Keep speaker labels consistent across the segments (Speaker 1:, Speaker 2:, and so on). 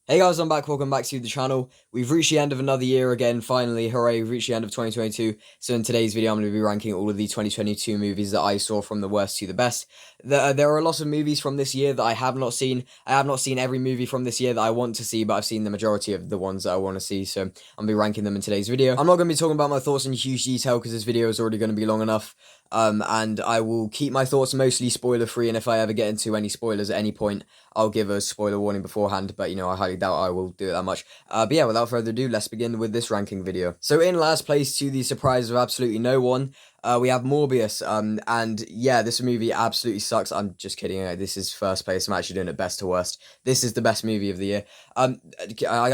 Speaker 1: Hey guys, I'm back. Welcome back to the channel. We've reached the end of another year again, finally. Hooray, we've reached the end of 2022. So in today's video, I'm going to be ranking all of the 2022 movies that I saw from the worst to the best. There are lots of movies from this year that I have not seen. I have not seen every movie from this year that I want to see, but I've seen the majority of the ones that I want to see. So I'm going to be ranking them in today's video. I'm not going to be talking about my thoughts in huge detail because this video is already going to be long enough. And I will keep my thoughts mostly spoiler-free, and if I ever get into any spoilers at any point, I'll give a spoiler warning beforehand, but, I highly doubt I will do it that much. But yeah, without further ado, let's begin with this ranking video. So in last place, to the surprise of absolutely no one, we have Morbius, and yeah, this movie absolutely sucks. I'm just kidding, this is first place. I'm actually doing it best to worst. This is the best movie of the year. I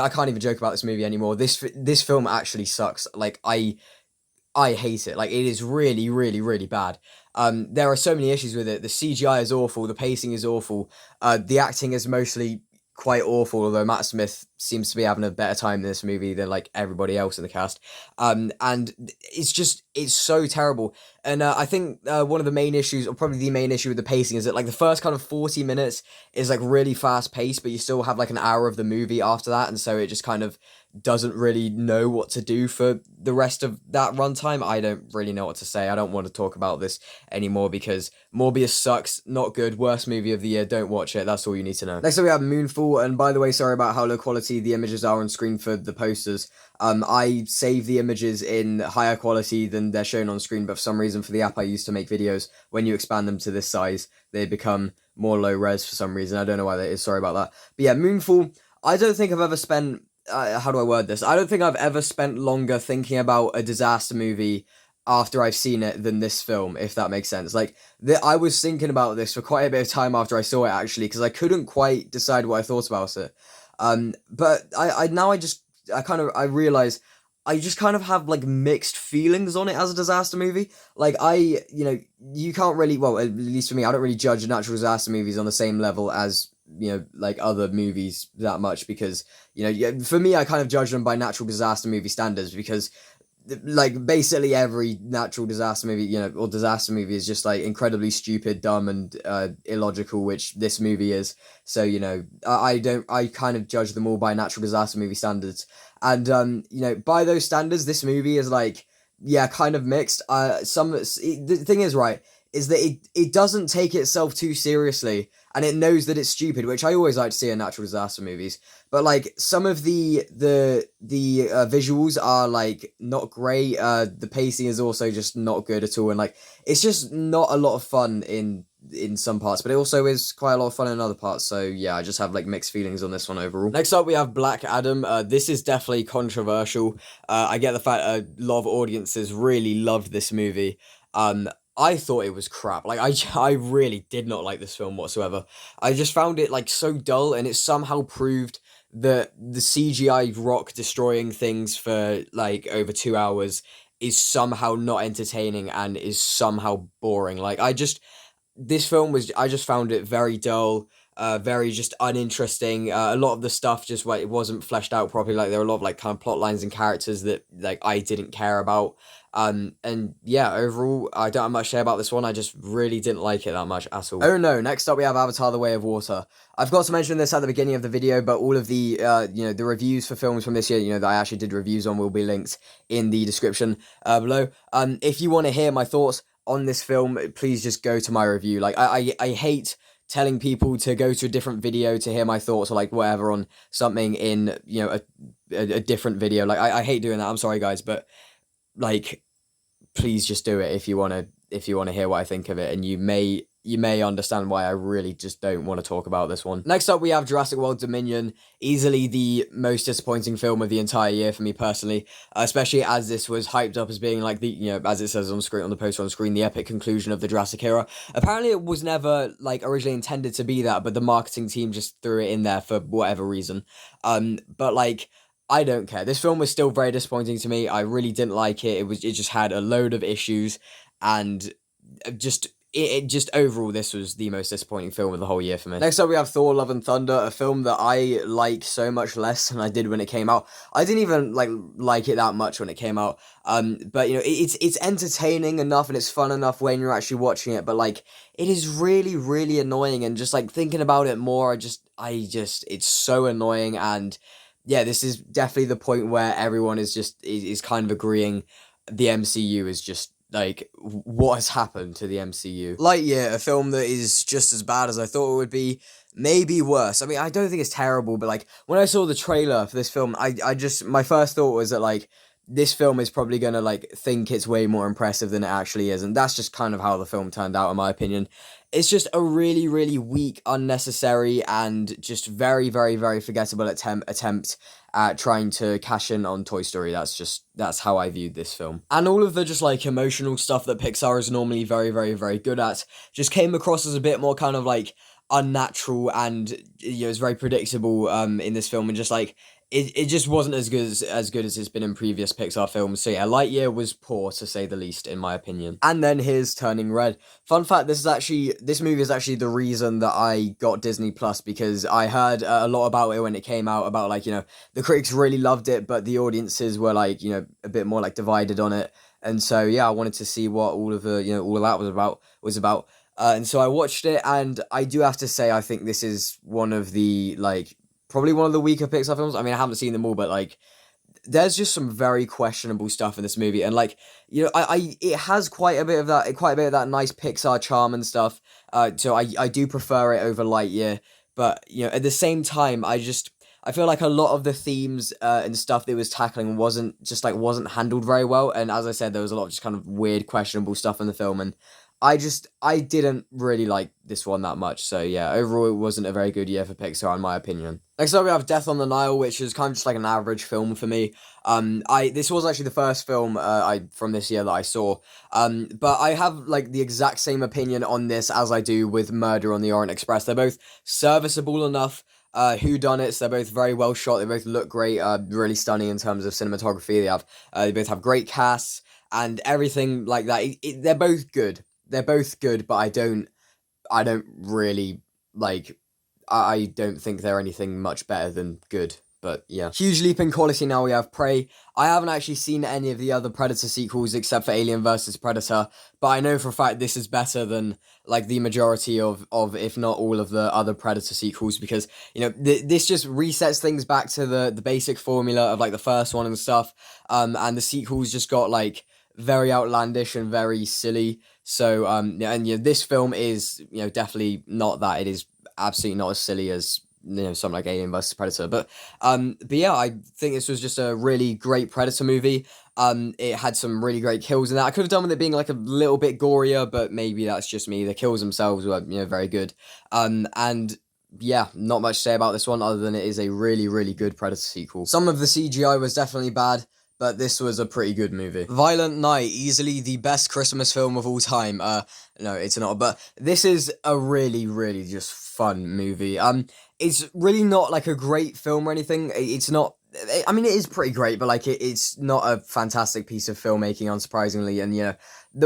Speaker 1: can't even joke about this movie anymore. This film actually sucks. Like, I hate it. Like, it is really, really, really bad. There are so many issues with it. The CGI is awful. The pacing is awful. The acting is mostly quite awful, although Matt Smith seems to be having a better time in this movie than, like, everybody else in the cast. And it's so terrible. And I think one of the main issues, or probably the main issue with the pacing, is that, like, the first kind of 40 minutes is, like, really fast-paced, but you still have, like, an hour of the movie after that, and so it just kind of doesn't really know what to do for the rest of that runtime. I don't really know what to say. I don't want to talk about this anymore because Morbius sucks, not good, worst movie of the year, don't watch it, that's all you need to know. Next up we have Moonfall, and by the way, sorry about how low quality the images are on screen for the posters. I save the images in higher quality than they're shown on screen, but for some reason for the app I use to make videos, when you expand them to this size, they become more low res for some reason. I don't know why that is, sorry about that. But yeah, Moonfall, I don't think I've ever spent how do I word this? I don't think I've ever spent longer thinking about a disaster movie after I've seen it than this film, if that makes sense. Like, I was thinking about this for quite a bit of time after I saw it, actually, because I couldn't quite decide what I thought about it. But I realize I just kind of have, like, mixed feelings on it as a disaster movie. Like, you can't really, well, at least for me, I don't really judge natural disaster movies on the same level as, like, other movies that much, because, for me, I kind of judge them by natural disaster movie standards, because, like, basically every natural disaster movie, or disaster movie is just, like, incredibly stupid, dumb, and illogical, which this movie is. So, I kind of judge them all by natural disaster movie standards. And, by those standards, this movie is, like, yeah, kind of mixed. The thing is, right, is that it doesn't take itself too seriously, and it knows that it's stupid, which I always like to see in natural disaster movies. But, like, some of the visuals are, like, not great. The pacing is also just not good at all, and, like, it's just not a lot of fun in some parts, but it also is quite a lot of fun in other parts. So yeah, I just have, like, mixed feelings on this one overall. Next up we have Black Adam. This is definitely controversial. I get the fact a lot of audiences really loved this movie. I thought it was crap. Like, I really did not like this film whatsoever. I just found it, like, so dull, and it somehow proved that the CGI rock destroying things for, like, over 2 hours is somehow not entertaining and is somehow boring. Like, I just found it very dull, very just uninteresting. A lot of the stuff just, like, it wasn't fleshed out properly. Like, there were a lot of, like, kind of plot lines and characters that, like, I didn't care about. And yeah, overall, I don't have much to say about this one. I just really didn't like it that much at all. Oh no, next up we have Avatar: The Way of Water. I forgot to mention this at the beginning of the video, but all of the, the reviews for films from this year, that I actually did reviews on, will be linked in the description below. If you want to hear my thoughts on this film, please just go to my review. Like, I hate telling people to go to a different video to hear my thoughts, or, like, whatever on something in, a different video. Like, I hate doing that. I'm sorry, guys, but, like, please just do it if you want to hear what I think of it, and you may understand why I really just don't want to talk about this one. Next up, we have Jurassic World Dominion, easily the most disappointing film of the entire year for me personally, especially as this was hyped up as being, like, the, as it says on screen, on the poster on screen, the epic conclusion of the Jurassic era. Apparently it was never, like, originally intended to be that, but the marketing team just threw it in there for whatever reason. But, like, I don't care. This film was still very disappointing to me. I really didn't like it. It just had a load of issues, and just it just overall, this was the most disappointing film of the whole year for me. Next up, we have Thor: Love and Thunder, a film that I like so much less than I did when it came out. I didn't even like it that much when it came out. But it's entertaining enough and it's fun enough when you're actually watching it. But like, it is really, really annoying, and just like thinking about it more, it's so annoying. And yeah, this is definitely the point where everyone is kind of agreeing the MCU is just like, what has happened to the MCU? Lightyear, a film that is just as bad as I thought it would be, maybe worse. I mean, I don't think it's terrible, but like when I saw the trailer for this film, I just my first thought was that like this film is probably gonna like think it's way more impressive than it actually is, and that's just kind of how the film turned out in my opinion. It's just a really, really weak, unnecessary, and just very, very, very forgettable attempt at trying to cash in on Toy Story. That's how I viewed this film. And all of the just like emotional stuff that Pixar is normally very, very, very good at just came across as a bit more kind of like unnatural, and it's very predictable in this film, and just like it just wasn't as good as it's been in previous Pixar films. So yeah, Lightyear was poor to say the least, in my opinion. And then here's Turning Red. Fun fact: this movie is actually the reason that I got Disney Plus, because I heard a lot about it when it came out. About like the critics really loved it, but the audiences were like a bit more like divided on it. And so yeah, I wanted to see what all of that was about. And so I watched it, and I do have to say I think this is one of the probably one of the weaker Pixar films. I mean, I haven't seen them all, but like, there's just some very questionable stuff in this movie, and like, it has quite a bit of that nice Pixar charm and stuff. So I do prefer it over Lightyear, but at the same time, I feel like a lot of the themes and stuff that it was tackling wasn't handled very well, and as I said, there was a lot of just kind of weird, questionable stuff in the film, and I didn't really like this one that much. So yeah, overall it wasn't a very good year for Pixar in my opinion. Next up we have Death on the Nile, which is kind of just like an average film for me. This was actually the first film from this year that I saw. But I have like the exact same opinion on this as I do with Murder on the Orient Express. They're both serviceable enough. Whodunits, they're both very well shot. They both look great. Really stunning in terms of cinematography. They both have great casts and everything like that. They're both good. They're both good, but I don't really like. I don't think they're anything much better than good. But yeah. Huge leap in quality now we have Prey. I haven't actually seen any of the other Predator sequels except for Alien vs. Predator, but I know for a fact this is better than like the majority of if not all of the other Predator sequels, because this just resets things back to the basic formula of like the first one and stuff. And the sequels just got like very outlandish and very silly. So this film is definitely not that. It is absolutely not as silly as something like Alien vs. Predator. But yeah, I think this was just a really great Predator movie. It had some really great kills in that. I could have done with it being like a little bit gorier, but maybe that's just me. The kills themselves were very good. And yeah, not much to say about this one other than it is a really, really good Predator sequel. Some of the CGI was definitely bad, but this was a pretty good movie. Violent Night, easily the best Christmas film of all time. No, it's not, but this is a really, really just fun movie. It's really not like a great film or anything. It's not. I mean, it is pretty great, but like it's not a fantastic piece of filmmaking, unsurprisingly. And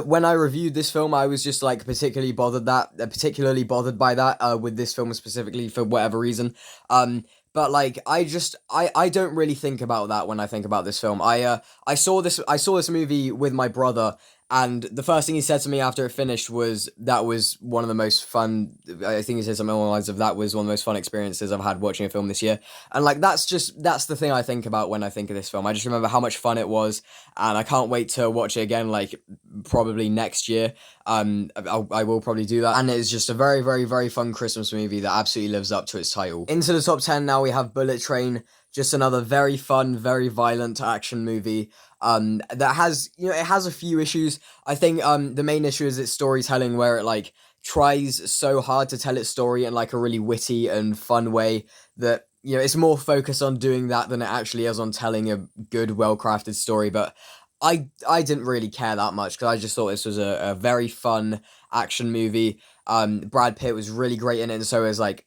Speaker 1: when I reviewed this film, I was just like particularly bothered by that with this film specifically for whatever reason. But like I don't really think about that when I think about this film. I saw this movie with my brother, and the first thing he said to me after it finished was that was one of the most fun. I think he said something along the lines of that was one of the most fun experiences I've had watching a film this year. And like that's the thing I think about when I think of this film. I just remember how much fun it was, and I can't wait to watch it again. Like probably next year. I will probably do that, and it's just a very, very, very fun Christmas movie that absolutely lives up to its title. Into the top 10 now we have Bullet Train, just another very fun, very violent action movie. That has it has a few issues. I think the main issue is its storytelling, where it like tries so hard to tell its story in like a really witty and fun way that it's more focused on doing that than it actually is on telling a good, well-crafted story. But I didn't really care that much because I just thought this was a very fun action movie. Brad Pitt was really great in it, and so is like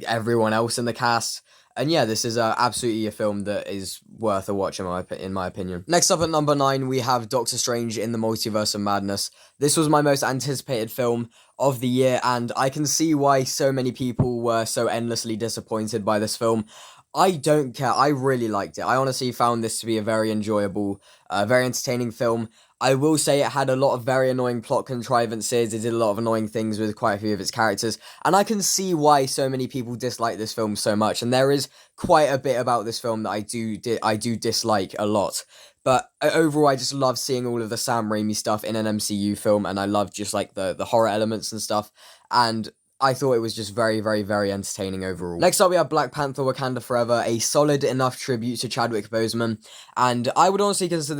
Speaker 1: everyone else in the cast. And yeah, this is absolutely a film that is worth a watch in my opinion. Next up at number 9, we have Doctor Strange in the Multiverse of Madness. This was my most anticipated film of the year, and I can see why so many people were so endlessly disappointed by this film. I don't care. I really liked it. I honestly found this to be a very enjoyable, very entertaining film. I will say it had a lot of very annoying plot contrivances. It did a lot of annoying things with quite a few of its characters, and I can see why so many people dislike this film so much. And there is quite a bit about this film that I do dislike a lot. But overall, I just love seeing all of the Sam Raimi stuff in an MCU film, and I love just like the horror elements and stuff. And I thought it was just very, very, very entertaining overall. Next up, we have Black Panther: Wakanda Forever, a solid enough tribute to Chadwick Boseman, and I would honestly consider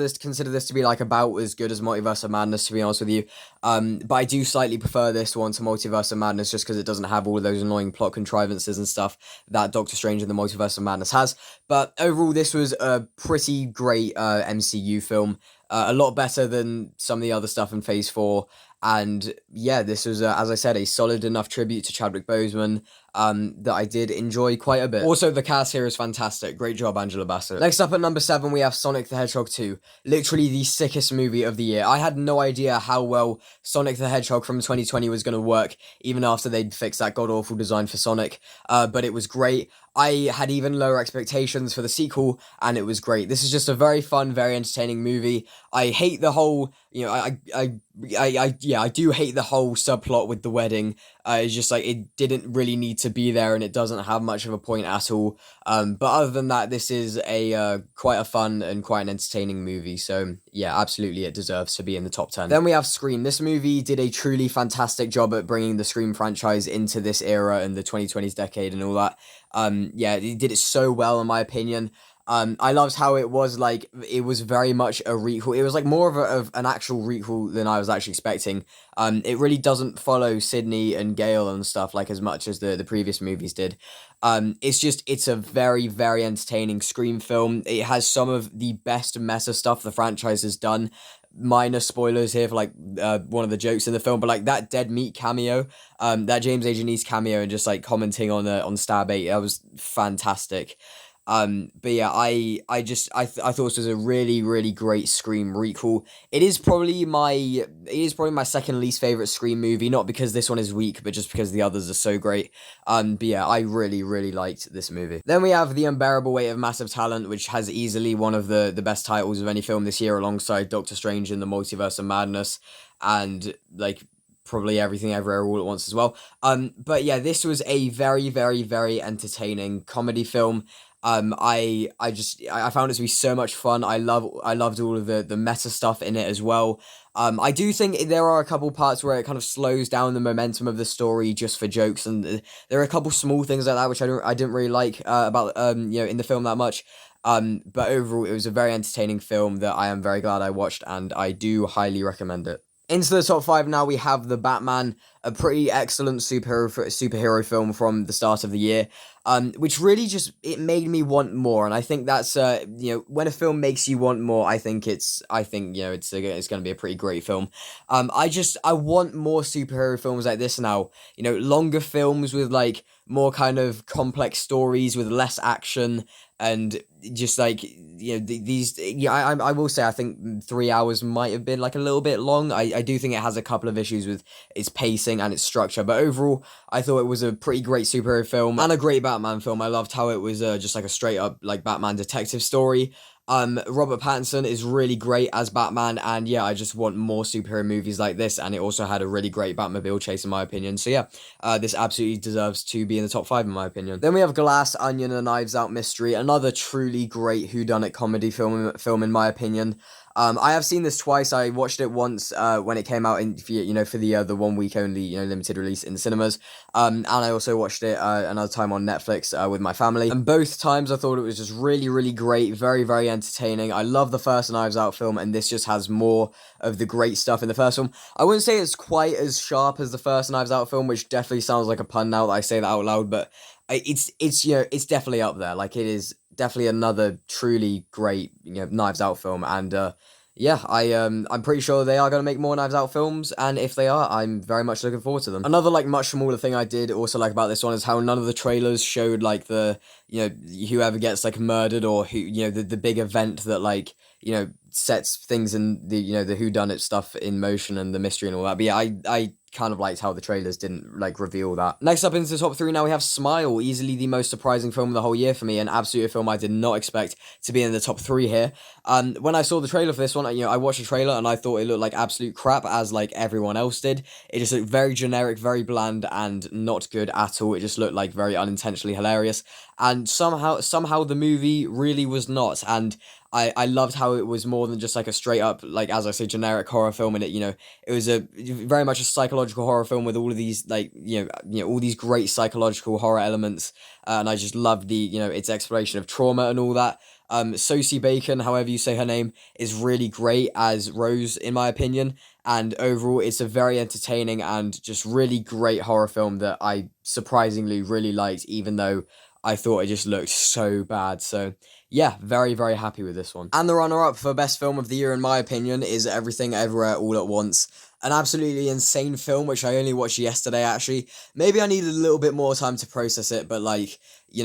Speaker 1: this to be like about as good as Multiverse of Madness, to be honest with you. But I do slightly prefer this one to Multiverse of Madness just because it doesn't have all of those annoying plot contrivances and stuff that Doctor Strange in the Multiverse of Madness has. But overall, this was a pretty great MCU film. A lot better than some of the other stuff in Phase 4. And yeah, this was, as I said, a solid enough tribute to Chadwick Boseman that I did enjoy quite a bit. Also, the cast here is fantastic. Great job, Angela Bassett. Next up at number 7, we have Sonic the Hedgehog 2. Literally the sickest movie of the year. I had no idea how well Sonic the Hedgehog from 2020 was going to work, even after they'd fixed that god-awful design for Sonic. But it was great. I had even lower expectations for the sequel, and it was great. This is just a very fun, very entertaining movie. I hate the whole, I do hate the whole subplot with the wedding. It's just like, it didn't really need to be there, and it doesn't have much of a point at all. But other than that, this is a quite a fun and quite an entertaining movie. So yeah, absolutely, it deserves to be in the top 10. Then we have Scream. This movie did a truly fantastic job at bringing the Scream franchise into this era and the 2020s decade and all that. Yeah, it did it so well, in my opinion. I loved how it was like, it was very much a requel. It was like more of an actual requel than I was actually expecting. It really doesn't follow Sydney and Gale and stuff like as much as the previous movies did. It's a very, very entertaining Scream film. It has some of the best meta stuff the franchise has done. Minor spoilers here for like one of the jokes in the film, but like that dead meat cameo, that James A. Janice cameo, and just like commenting on Stab 8, that was fantastic. But yeah, I thought this was a really, really great Scream requel. It is probably my second least favorite Scream movie, not because this one is weak, but just because the others are so great. But yeah, I really, really liked this movie. Then we have The Unbearable Weight of Massive Talent, which has easily one of the best titles of any film this year, alongside Doctor Strange in the Multiverse of Madness, and like probably Everything Everywhere All at Once as well. But yeah, this was a very, very, very entertaining comedy film. I found it to be so much fun. I loved all of the meta stuff in it as well. I do think there are a couple parts where it kind of slows down the momentum of the story just for jokes, and there are a couple small things like that which I didn't really like about in the film that much. But overall, it was a very entertaining film that I am very glad I watched, and I do highly recommend it. Into the top 5 now, we have The Batman, a pretty excellent superhero film from the start of the year, which really just, it made me want more, and I think that's, when a film makes you want more, I think it's going to be a pretty great film. I want more superhero films like this now, longer films with, like, more kind of complex stories with less action, and just like, I will say I think 3 hours might have been like a little bit long. I do think it has a couple of issues with its pacing and its structure, but overall I thought it was a pretty great superhero film and a great Batman film. I loved how it was just like a straight up like Batman detective story. Robert Pattinson is really great as Batman, and yeah, I just want more superhero movies like this, and it also had a really great Batmobile chase in my opinion, so yeah, this absolutely deserves to be in the top 5 in my opinion. Then we have Glass, Onion, and Knives Out Mystery, another truly great whodunit comedy film in my opinion. I have seen this twice. I watched it once when it came out for the 1 week only limited release in the cinemas, and I also watched it another time on Netflix with my family, and both times I thought it was just really, really great, very, very entertaining. I love the first Knives Out film, and this just has more of the great stuff in the first film. I wouldn't say it's quite as sharp as the first Knives Out film, which definitely sounds like a pun now that I say that out loud, but it's definitely up there. Like, it is definitely another truly great Knives Out film, and yeah, I'm pretty sure they are going to make more Knives Out films, and if they are, I'm very much looking forward to them. Another like much smaller thing I did also like about this one is how none of the trailers showed like the whoever gets like murdered, or who, the big event that like, sets things in the whodunit stuff in motion, and the mystery and all that. But yeah, I kind of liked how the trailers didn't like reveal that. Next up into the top 3 now, we have Smile, easily the most surprising film of the whole year for me, and absolutely a film I did not expect to be in the top 3 here. When I saw the trailer for this one, I watched the trailer and I thought it looked like absolute crap, as like everyone else did. It just looked very generic, very bland, and not good at all. It just looked like very unintentionally hilarious, and somehow the movie really was not. And I loved how it was more than just like a straight up, like, as I say, generic horror film. And it was a very much a psychological horror film with all of these like all these great psychological horror elements, and I just loved the its exploration of trauma and all that. Sosie Bacon, however you say her name, is really great as Rose, in my opinion. And overall, it's a very entertaining and just really great horror film that I surprisingly really liked, even though I thought it just looked so bad. So yeah, very, very happy with this one. And the runner-up for best film of the year, in my opinion, is Everything Everywhere All at Once. An absolutely insane film, which I only watched yesterday, actually. Maybe I needed a little bit more time to process it, but like, a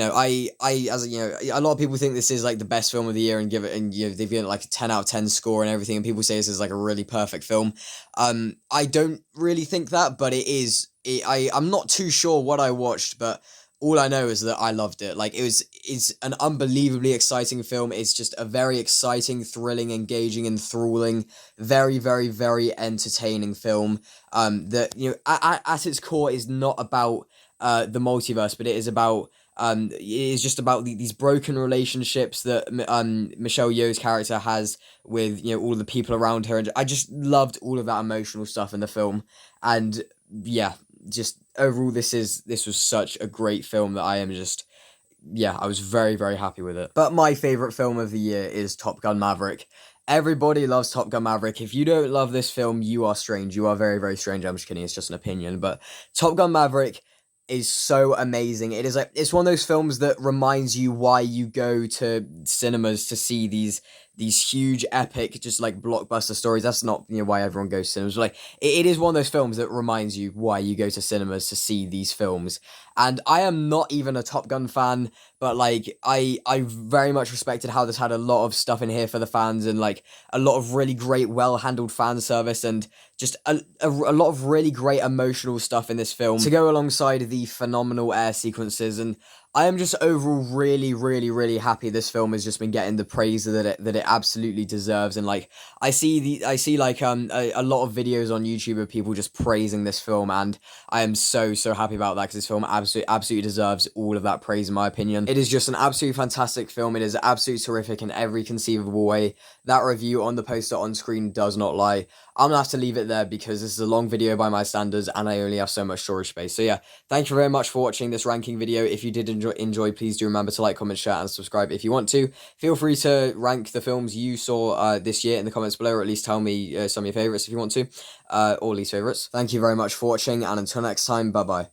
Speaker 1: lot of people think this is like the best film of the year and they've given it like a 10 out of 10 score and everything, and people say this is like a really perfect film. I don't really think that, but I'm not too sure what I watched, but all I know is that I loved it. Like, it's an unbelievably exciting film. It's just a very exciting, thrilling, engaging, enthralling, very, very, very entertaining film. That, at its core is not about the multiverse, but it is about it is just about these broken relationships that Michelle Yeoh's character has with all of the people around her, and I just loved all of that emotional stuff in the film. And yeah, just overall, this was such a great film that I was very, very happy with it. But my favorite film of the year is Top Gun Maverick. Everybody loves Top Gun Maverick. If you don't love this film, you are strange. You are very, very strange. I'm just kidding. It's just an opinion. But Top Gun Maverick is so amazing. It's one of those films that reminds you why you go to cinemas to see these huge, epic, just like blockbuster stories. That's not why everyone goes to cinemas. Like, it is one of those films that reminds you why you go to cinemas to see these films. And I am not even a Top Gun fan, but like I very much respected how this had a lot of stuff in here for the fans, and like a lot of really great, well-handled fan service, and just a lot of really great emotional stuff in this film to go alongside the phenomenal air sequences. And I am just overall really, really, really happy this film has just been getting the praise that it absolutely deserves. And like I see like a lot of videos on YouTube of people just praising this film, and I am so happy about that, because this film absolutely deserves all of that praise, in my opinion. It is just an absolutely fantastic film. It is absolutely terrific in every conceivable way. That review on the poster on screen does not lie. I'm gonna have to leave it there because this is a long video by my standards and I only have so much storage space. So yeah, thank you very much for watching this ranking video. If you did enjoy, please do remember to like, comment, share, and subscribe if you want to. Feel free to rank the films you saw this year in the comments below, or at least tell me some of your favorites if you want to, or least favorites. Thank you very much for watching, and until next time, bye bye.